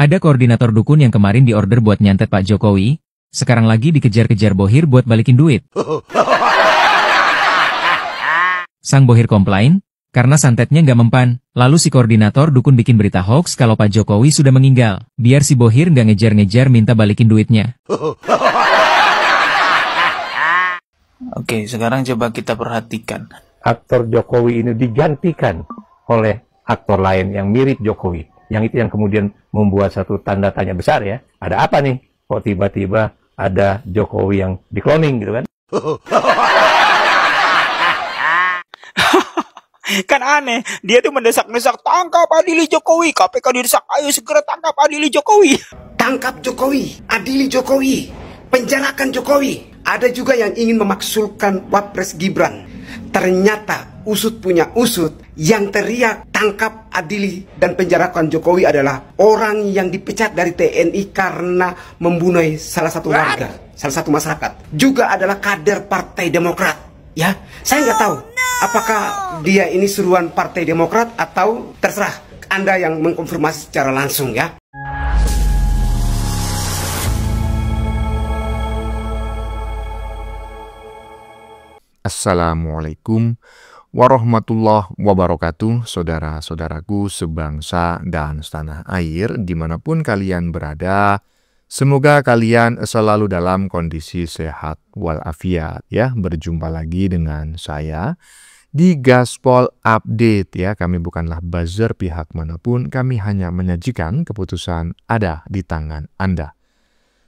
Ada koordinator dukun yang kemarin diorder buat nyantet Pak Jokowi, sekarang lagi dikejar-kejar Bohir buat balikin duit. Sang Bohir komplain, karena santetnya nggak mempan, lalu si koordinator dukun bikin berita hoax kalau Pak Jokowi sudah meninggal, biar si Bohir nggak ngejar-ngejar minta balikin duitnya. Oke, sekarang coba kita perhatikan. Aktor Jokowi ini digantikan oleh aktor lain yang mirip Jokowi. Yang itu yang kemudian membuat satu tanda tanya besar ya. Ada apa nih? Kok tiba-tiba ada Jokowi yang di-cloning gitu kan? Kan aneh, dia tuh mendesak-desak, tangkap adili Jokowi, KPK didesak, ayo segera tangkap adili Jokowi. Tangkap Jokowi, adili Jokowi, penjarakan Jokowi. Ada juga yang ingin memaksulkan Wapres Gibran. Ternyata usut punya usut, yang teriak tangkap, adili, dan penjarakan Jokowi adalah orang yang dipecat dari TNI karena membunuh salah satu warga, salah satu masyarakat. Juga adalah kader Partai Demokrat. Ya, saya nggak tahu apakah dia ini seruan Partai Demokrat atau terserah Anda yang mengkonfirmasi secara langsung ya. Assalamualaikum warahmatullahi wabarakatuh, saudara-saudaraku sebangsa dan setanah air dimanapun kalian berada. Semoga kalian selalu dalam kondisi sehat walafiat ya. Berjumpa lagi dengan saya di Gaspol Update ya. Kami bukanlah buzzer pihak manapun, kami hanya menyajikan keputusan ada di tangan Anda.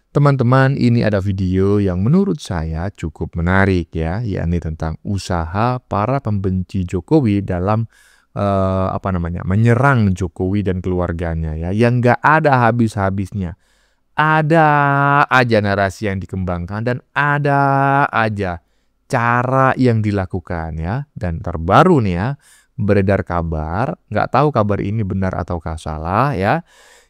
Teman-teman, ini ada video yang menurut saya cukup menarik ya, yakni tentang usaha para pembenci Jokowi dalam menyerang Jokowi dan keluarganya ya, yang nggak ada habis-habisnya. Ada aja narasi yang dikembangkan dan ada aja cara yang dilakukan ya. Dan terbaru nih ya, beredar kabar, nggak tahu kabar ini benar ataukah salah ya,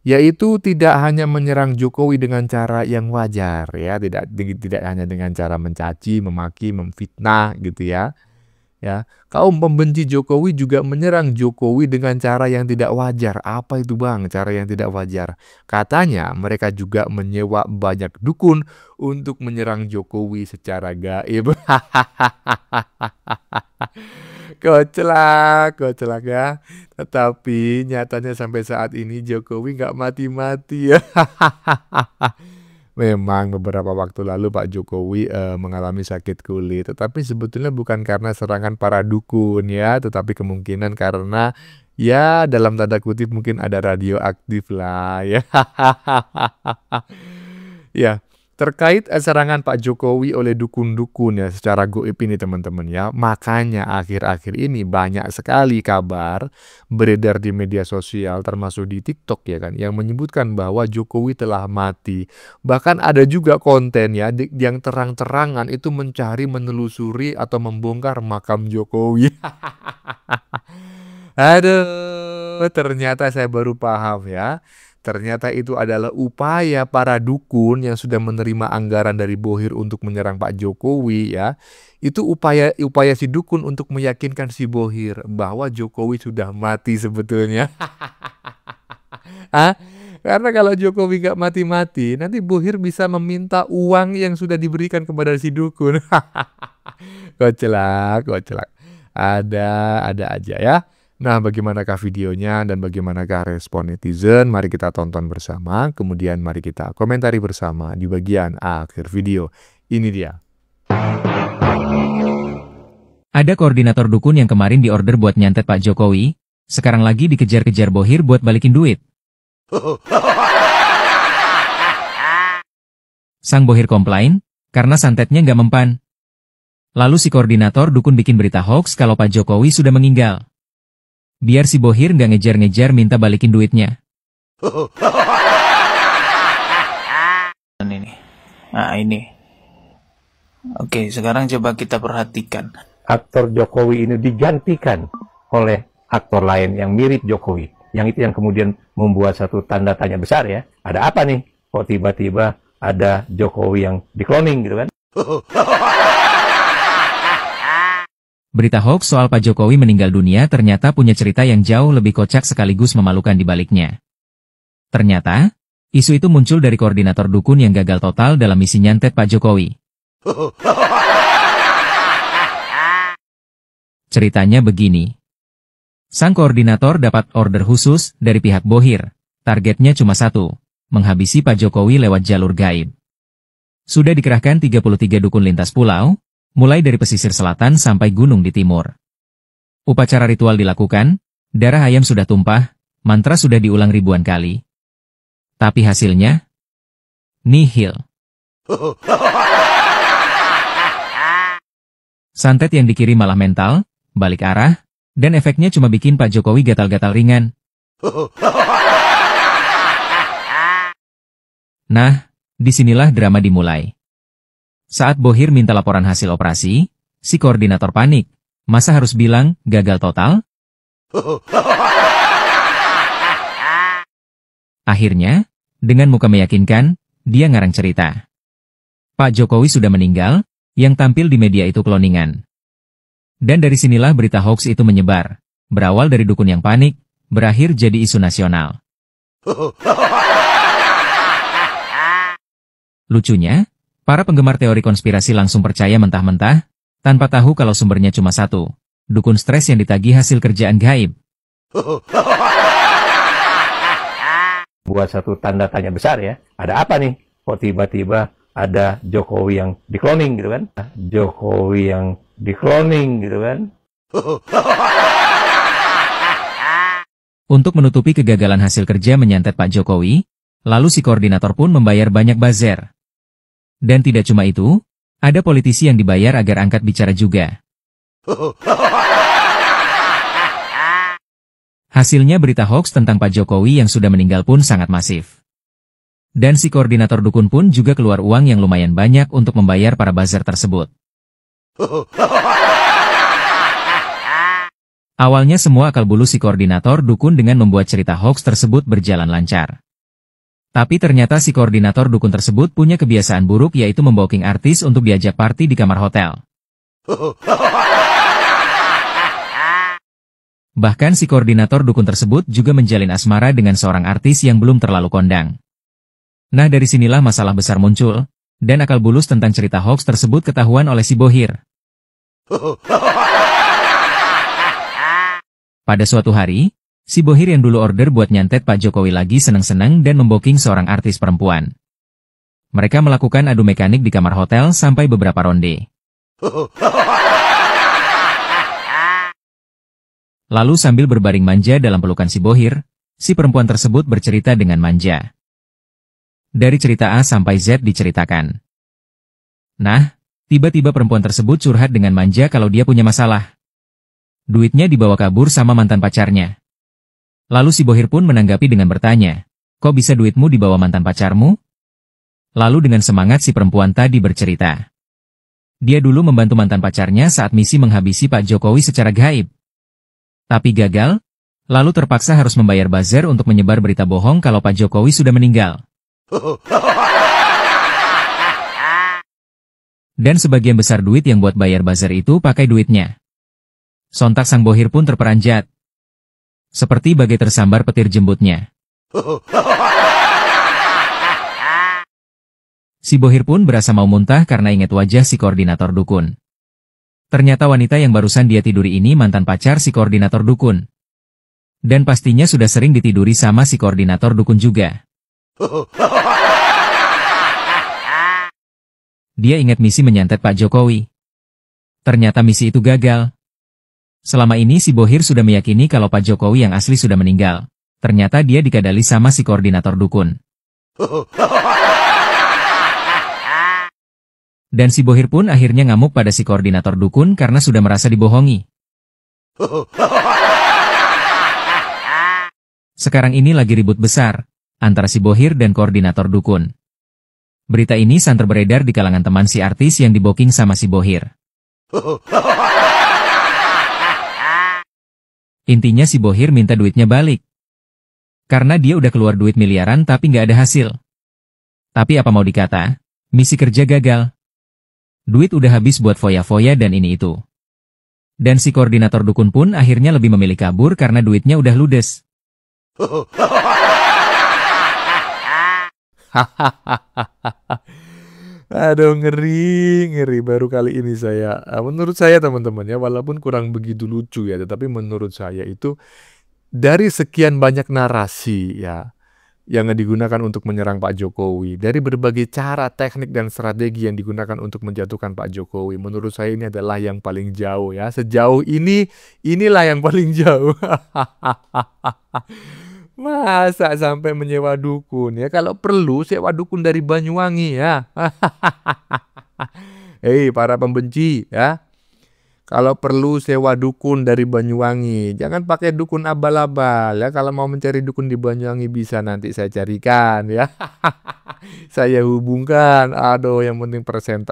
yaitu tidak hanya menyerang Jokowi dengan cara yang wajar ya, tidak hanya dengan cara mencaci, memaki, memfitnah gitu ya. Ya, kaum pembenci Jokowi juga menyerang Jokowi dengan cara yang tidak wajar. Apa itu Bang, cara yang tidak wajar? Katanya mereka juga menyewa banyak dukun untuk menyerang Jokowi secara gaib. Kocak ya. Tetapi nyatanya sampai saat ini Jokowi nggak mati-mati ya. Memang beberapa waktu lalu Pak Jokowi mengalami sakit kulit, tetapi sebetulnya bukan karena serangan para dukun ya, tetapi kemungkinan karena ya dalam tanda kutip mungkin ada radioaktif lah ya. Ya. Terkait serangan Pak Jokowi oleh dukun-dukun ya secara goib ini teman-teman ya. Makanya akhir-akhir ini banyak sekali kabar beredar di media sosial termasuk di TikTok ya kan, yang menyebutkan bahwa Jokowi telah mati. Bahkan ada juga konten ya yang terang-terangan itu mencari, menelusuri atau membongkar makam Jokowi. Aduh, ternyata saya baru paham ya. Ternyata itu adalah upaya para dukun yang sudah menerima anggaran dari Bohir untuk menyerang Pak Jokowi ya. Itu upaya si dukun untuk meyakinkan si Bohir bahwa Jokowi sudah mati sebetulnya. Karena kalau Jokowi gak mati-mati, nanti Bohir bisa meminta uang yang sudah diberikan kepada si dukun. Kocak. Ada aja ya. Nah, bagaimanakah videonya dan bagaimanakah respon netizen? Mari kita tonton bersama, kemudian mari kita komentari bersama di bagian akhir video. Ini dia. Ada koordinator dukun yang kemarin diorder buat nyantet Pak Jokowi, sekarang lagi dikejar-kejar Bohir buat balikin duit. Sang Bohir komplain, karena santetnya nggak mempan. Lalu si koordinator dukun bikin berita hoax kalau Pak Jokowi sudah meninggal, biar si Bohir nggak ngejar-ngejar minta balikin duitnya. Ini. Oke, sekarang coba kita perhatikan. Aktor Jokowi ini digantikan oleh aktor lain yang mirip Jokowi. Yang itu yang kemudian membuat satu tanda tanya besar ya. Ada apa nih? Kok tiba-tiba ada Jokowi yang di-cloning gitu kan? Berita hoax soal Pak Jokowi meninggal dunia ternyata punya cerita yang jauh lebih kocak sekaligus memalukan di baliknya. Ternyata, isu itu muncul dari koordinator dukun yang gagal total dalam misi nyantet Pak Jokowi. Ceritanya begini. Sang koordinator dapat order khusus dari pihak Bohir. Targetnya cuma satu, menghabisi Pak Jokowi lewat jalur gaib. Sudah dikerahkan 33 dukun lintas pulau, mulai dari pesisir selatan sampai gunung di timur. Upacara ritual dilakukan, darah ayam sudah tumpah, mantra sudah diulang ribuan kali. Tapi hasilnya? Nihil. Santet yang dikirim malah mental, balik arah, dan efeknya cuma bikin Pak Jokowi gatal-gatal ringan. Nah, disinilah drama dimulai. Saat Bohir minta laporan hasil operasi, si koordinator panik. Masa harus bilang gagal total? Akhirnya, dengan muka meyakinkan, dia ngarang cerita. Pak Jokowi sudah meninggal, yang tampil di media itu kloningan. Dan dari sinilah berita hoax itu menyebar. Berawal dari dukun yang panik, berakhir jadi isu nasional. Lucunya, para penggemar teori konspirasi langsung percaya mentah-mentah, tanpa tahu kalau sumbernya cuma satu. Dukun stres yang ditagih hasil kerjaan gaib. Buat satu tanda tanya besar ya. Ada apa nih? Kok tiba-tiba ada Jokowi yang dikloning gitu kan? Jokowi yang dikloning gitu kan? Untuk menutupi kegagalan hasil kerja menyantet Pak Jokowi, lalu si koordinator pun membayar banyak buzzer. Dan tidak cuma itu, ada politisi yang dibayar agar angkat bicara juga. Hasilnya berita hoax tentang Pak Jokowi yang sudah meninggal pun sangat masif. Dan si koordinator dukun pun juga keluar uang yang lumayan banyak untuk membayar para buzzer tersebut. Awalnya semua akal bulu si koordinator dukun dengan membuat cerita hoax tersebut berjalan lancar. Tapi ternyata si koordinator dukun tersebut punya kebiasaan buruk yaitu memboking artis untuk diajak party di kamar hotel. Bahkan si koordinator dukun tersebut juga menjalin asmara dengan seorang artis yang belum terlalu kondang. Nah dari sinilah masalah besar muncul, dan akal bulus tentang cerita hoax tersebut ketahuan oleh si Bohir. Pada suatu hari, si Bohir yang dulu order buat nyantet Pak Jokowi lagi seneng-seneng dan memboking seorang artis perempuan. Mereka melakukan adu mekanik di kamar hotel sampai beberapa ronde. Lalu sambil berbaring manja dalam pelukan si Bohir, si perempuan tersebut bercerita dengan manja. Dari cerita A sampai Z diceritakan. Nah, tiba-tiba perempuan tersebut curhat dengan manja kalau dia punya masalah. Duitnya dibawa kabur sama mantan pacarnya. Lalu si Bohir pun menanggapi dengan bertanya, kok bisa duitmu dibawa mantan pacarmu? Lalu dengan semangat si perempuan tadi bercerita. Dia dulu membantu mantan pacarnya saat misi menghabisi Pak Jokowi secara gaib. Tapi gagal, lalu terpaksa harus membayar buzzer untuk menyebar berita bohong kalau Pak Jokowi sudah meninggal. Dan sebagian besar duit yang buat bayar buzzer itu pakai duitnya. Sontak sang Bohir pun terperanjat. Seperti bagai tersambar petir jembutnya. Si Bohir pun berasa mau muntah karena ingat wajah si koordinator dukun. Ternyata wanita yang barusan dia tiduri ini mantan pacar si koordinator dukun. Dan pastinya sudah sering ditiduri sama si koordinator dukun juga. Dia ingat misi menyantet Pak Jokowi. Ternyata misi itu gagal. Selama ini si Bohir sudah meyakini kalau Pak Jokowi yang asli sudah meninggal. Ternyata dia dikadali sama si koordinator dukun. Dan si Bohir pun akhirnya ngamuk pada si koordinator dukun karena sudah merasa dibohongi. Sekarang ini lagi ribut besar antara si Bohir dan koordinator dukun. Berita ini santer beredar di kalangan teman si artis yang diboking sama si Bohir. Intinya si Bohir minta duitnya balik. Karena dia udah keluar duit miliaran tapi nggak ada hasil. Tapi apa mau dikata, misi kerja gagal. Duit udah habis buat foya-foya dan ini itu. Dan si koordinator dukun pun akhirnya lebih memilih kabur karena duitnya udah ludes. Aduh, ngeri, ngeri. Baru kali ini menurut saya teman-teman ya, walaupun kurang begitu lucu ya, tetapi menurut saya itu dari sekian banyak narasi ya, yang digunakan untuk menyerang Pak Jokowi, dari berbagai cara, teknik, dan strategi yang digunakan untuk menjatuhkan Pak Jokowi, menurut saya ini adalah yang paling jauh ya. Sejauh ini, inilah yang paling jauh. Masa sampai menyewa dukun ya? Kalau perlu sewa dukun dari Banyuwangi ya. Hei para pembenci ya. Kalau perlu sewa dukun dari Banyuwangi. Jangan pakai dukun abal-abal ya. Kalau mau mencari dukun di Banyuwangi bisa nanti saya carikan ya. Saya hubungkan. Aduh, yang penting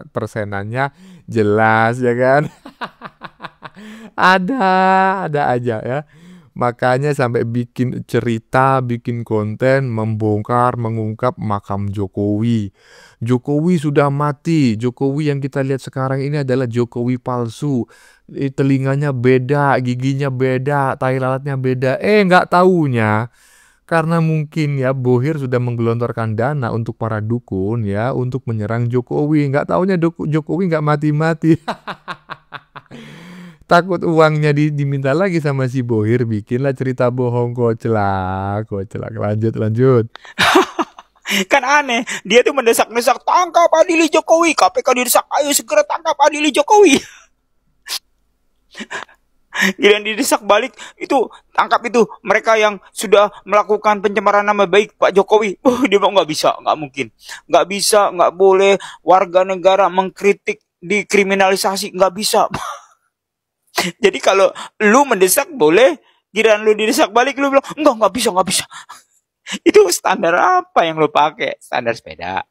persenannya jelas ya kan. Ada aja ya. Makanya sampai bikin cerita, bikin konten, membongkar, mengungkap makam Jokowi. Jokowi sudah mati. Jokowi yang kita lihat sekarang ini adalah Jokowi palsu. Telinganya beda, giginya beda, tai lalatnya beda. Nggak taunya. Karena mungkin ya Bohir sudah menggelontorkan dana untuk para dukun ya, untuk menyerang Jokowi. Nggak taunya Jokowi nggak mati-mati. Takut uangnya diminta lagi sama si Bohir, bikinlah cerita bohong. Koclak. Lanjut. Kan aneh, dia tuh mendesak-desak tangkap Adili Jokowi, KPK didesak ayo segera tangkap Adili Jokowi. Giliran didesak balik, itu tangkap itu mereka yang sudah melakukan pencemaran nama baik Pak Jokowi. Dia bilang nggak bisa, nggak mungkin, nggak bisa, nggak boleh warga negara mengkritik dikriminalisasi, nggak bisa. Jadi kalau lu mendesak boleh, giliran lu didesak balik lu bilang nggak bisa. Itu standar apa yang lu pakai? Standar sepeda.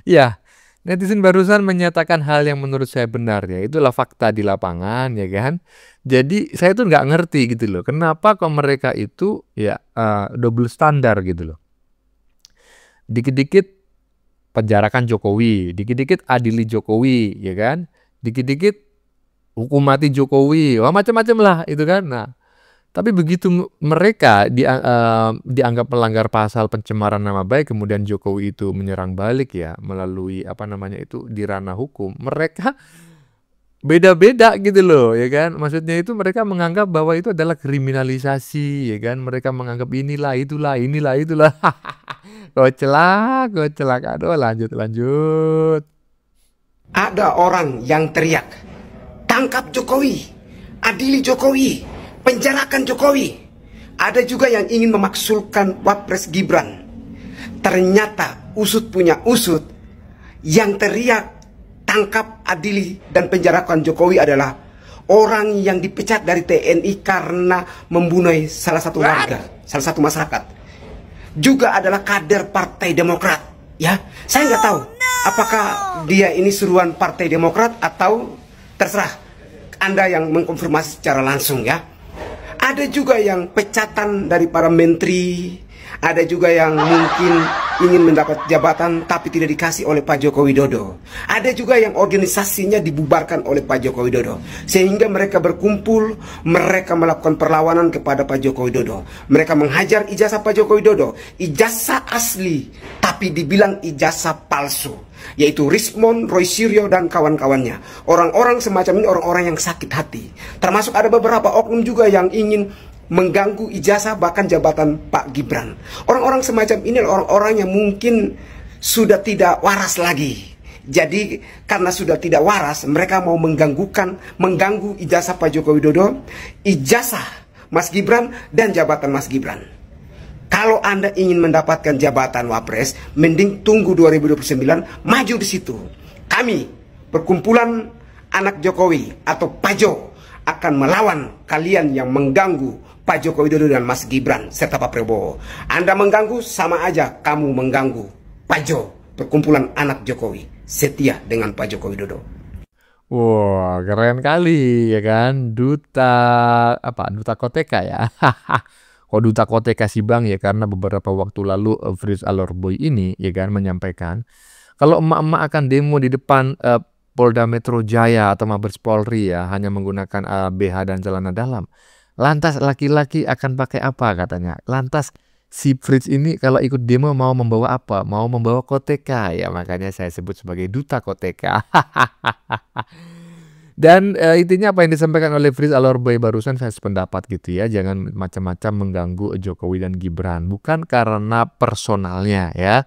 Ya, netizen barusan menyatakan hal yang menurut saya benar ya. Itulah fakta di lapangan ya kan. Jadi saya tuh nggak ngerti gitu loh. Kenapa kok mereka itu ya double standar gitu loh. Dikit-dikit penjarakan Jokowi, dikit-dikit adili Jokowi ya kan. Dikit-dikit hukum mati Jokowi, macam-macam lah itu kan. Nah, tapi begitu mereka dianggap melanggar pasal pencemaran nama baik, kemudian Jokowi itu menyerang balik ya melalui di ranah hukum, mereka beda-beda gitu loh ya kan. Maksudnya itu mereka menganggap bahwa itu adalah kriminalisasi ya kan. Mereka menganggap inilah itulah. Koclak. Aduh, lanjut. Ada orang yang teriak, tangkap Jokowi, adili Jokowi, penjarakan Jokowi. Ada juga yang ingin memaksulkan Wapres Gibran. Ternyata usut punya usut, yang teriak tangkap, adili, dan penjarakan Jokowi adalah orang yang dipecat dari TNI karena membunuh salah satu warga, salah satu masyarakat. Juga adalah kader Partai Demokrat. Ya, saya nggak tahu apakah dia ini suruhan Partai Demokrat atau terserah Anda yang mengkonfirmasi secara langsung ya. Ada juga yang pecatan dari para menteri, ada juga yang mungkin ingin mendapat jabatan tapi tidak dikasih oleh Pak Joko Widodo. Ada juga yang organisasinya dibubarkan oleh Pak Joko Widodo, sehingga mereka berkumpul, mereka melakukan perlawanan kepada Pak Joko Widodo. Mereka menghajar ijazah Pak Joko Widodo, ijazah asli tapi dibilang ijazah palsu, yaitu Rismon, Roy Suryo, dan kawan-kawannya. Orang-orang semacam ini orang-orang yang sakit hati. Termasuk ada beberapa oknum juga yang ingin mengganggu ijazah bahkan jabatan Pak Gibran. Orang-orang semacam ini orang-orang yang mungkin sudah tidak waras lagi. Jadi karena sudah tidak waras, mereka mau mengganggu ijazah Pak Joko Widodo, ijazah Mas Gibran, dan jabatan Mas Gibran. Kalau Anda ingin mendapatkan jabatan Wapres, mending tunggu 2029, maju di situ. Kami, perkumpulan anak Jokowi atau Pajo, akan melawan kalian yang mengganggu Pak Joko Widodo dan Mas Gibran serta Pak Prabowo. Anda mengganggu sama aja kamu mengganggu Pajo, perkumpulan anak Jokowi, setia dengan Pak Joko Widodo. Wah, keren kali ya kan. Duta Koteka ya. Kok Duta Koteka sih Bang ya, karena beberapa waktu lalu Fritz Alorboy ini ya kan menyampaikan kalau emak-emak akan demo di depan Polda Metro Jaya atau Mabes Polri ya hanya menggunakan BH dan celana dalam. Lantas laki-laki akan pakai apa katanya? Lantas Si Fritz ini kalau ikut demo mau membawa apa? Mau membawa koteka ya, makanya saya sebut sebagai duta koteka. Dan intinya apa yang disampaikan oleh Fritz Alorbay barusan saya sependapat gitu ya. Jangan macam-macam mengganggu Jokowi dan Gibran. Bukan karena personalnya ya.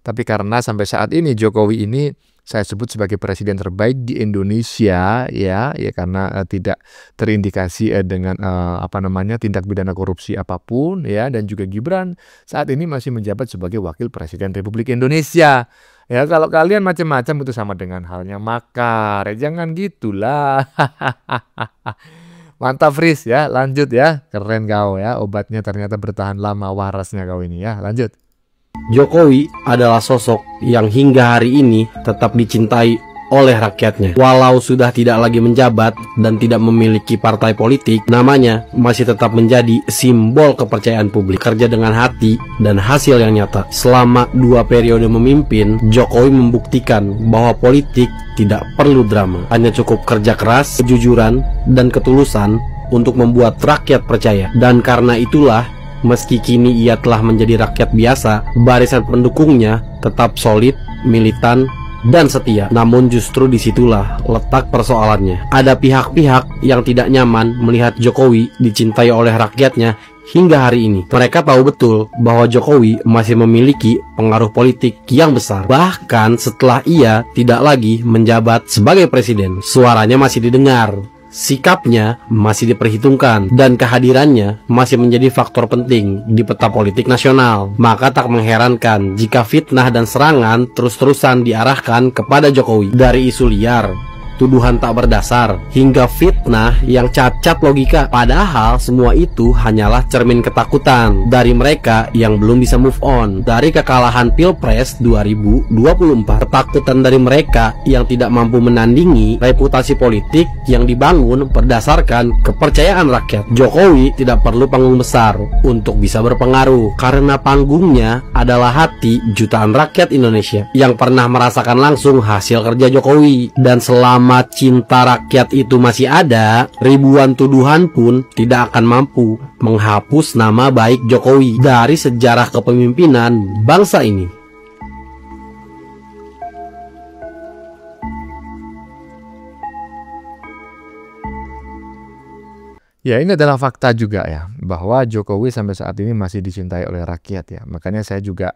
Tapi karena sampai saat ini Jokowi ini saya sebut sebagai presiden terbaik di Indonesia ya karena tidak terindikasi dengan tindak pidana korupsi apapun ya, dan juga Gibran saat ini masih menjabat sebagai wakil presiden Republik Indonesia. Ya kalau kalian macam-macam itu sama dengan halnya makar. Jangan gitulah. Mantap Fris ya, lanjut ya. Keren kau ya, obatnya ternyata bertahan lama warasnya kau ini ya. Lanjut. Jokowi adalah sosok yang hingga hari ini tetap dicintai oleh rakyatnya. Walau sudah tidak lagi menjabat dan tidak memiliki partai politik, namanya masih tetap menjadi simbol kepercayaan publik. Kerja dengan hati dan hasil yang nyata. Selama 2 periode memimpin, Jokowi membuktikan bahwa politik tidak perlu drama. Hanya cukup kerja keras, kejujuran, dan ketulusan untuk membuat rakyat percaya. Dan karena itulah, meski kini ia telah menjadi rakyat biasa, barisan pendukungnya tetap solid, militan, dan setia. Namun justru disitulah letak persoalannya. Ada pihak-pihak yang tidak nyaman melihat Jokowi dicintai oleh rakyatnya hingga hari ini. Mereka tahu betul bahwa Jokowi masih memiliki pengaruh politik yang besar. Bahkan setelah ia tidak lagi menjabat sebagai presiden, suaranya masih didengar. Sikapnya masih diperhitungkan dan kehadirannya masih menjadi faktor penting di peta politik nasional. Maka tak mengherankan jika fitnah dan serangan terus-terusan diarahkan kepada Jokowi. Dari isu liar, tuduhan tak berdasar, hingga fitnah yang cacat logika. Padahal semua itu hanyalah cermin ketakutan dari mereka yang belum bisa move on dari kekalahan Pilpres 2024. Ketakutan dari mereka yang tidak mampu menandingi reputasi politik yang dibangun berdasarkan kepercayaan rakyat. Jokowi tidak perlu panggung besar untuk bisa berpengaruh, karena panggungnya adalah hati jutaan rakyat Indonesia yang pernah merasakan langsung hasil kerja Jokowi. Dan selama cinta rakyat itu masih ada, ribuan tuduhan pun tidak akan mampu menghapus nama baik Jokowi dari sejarah kepemimpinan bangsa ini. Ya, ini adalah fakta juga ya, bahwa Jokowi sampai saat ini masih dicintai oleh rakyat ya. Makanya saya juga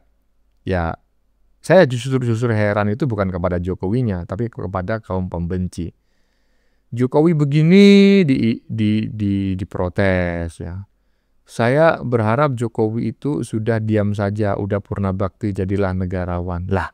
saya justru heran itu bukan kepada Jokowinya, tapi kepada kaum pembenci. Jokowi begini diprotes ya. Saya berharap Jokowi itu sudah diam saja, udah purna bakti, jadilah negarawan. Lah,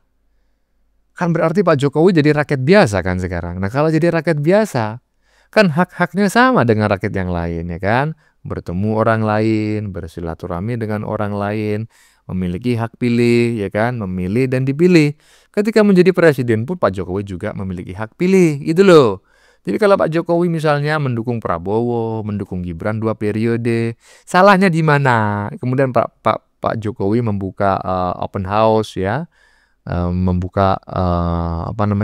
kan berarti Pak Jokowi jadi rakyat biasa kan sekarang. Nah, kalau jadi rakyat biasa, kan hak-haknya sama dengan rakyat yang lain ya kan. Bertemu orang lain, bersilaturahmi dengan orang lain, memiliki hak pilih ya kan, memilih dan dipilih. Ketika menjadi presiden pun Pak Jokowi juga memiliki hak pilih, gitu loh. Jadi kalau Pak Jokowi misalnya mendukung Prabowo, mendukung Gibran 2 periode, salahnya di mana? Kemudian Pak Jokowi membuka open house ya, membuka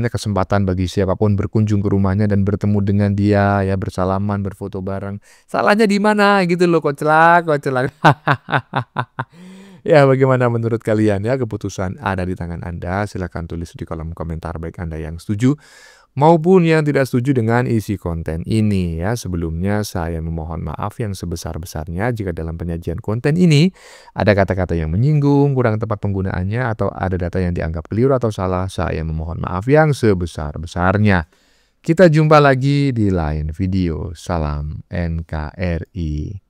kesempatan bagi siapapun berkunjung ke rumahnya dan bertemu dengan dia ya, bersalaman, berfoto bareng. Salahnya di mana gitu loh, koclak. Ya, bagaimana menurut kalian ya? Keputusan ada di tangan Anda. Silahkan tulis di kolom komentar baik Anda yang setuju maupun yang tidak setuju dengan isi konten ini ya. Sebelumnya saya memohon maaf yang sebesar-besarnya jika dalam penyajian konten ini ada kata-kata yang menyinggung, kurang tepat penggunaannya, atau ada data yang dianggap keliru atau salah. Saya memohon maaf yang sebesar-besarnya. Kita jumpa lagi di lain video. Salam NKRI.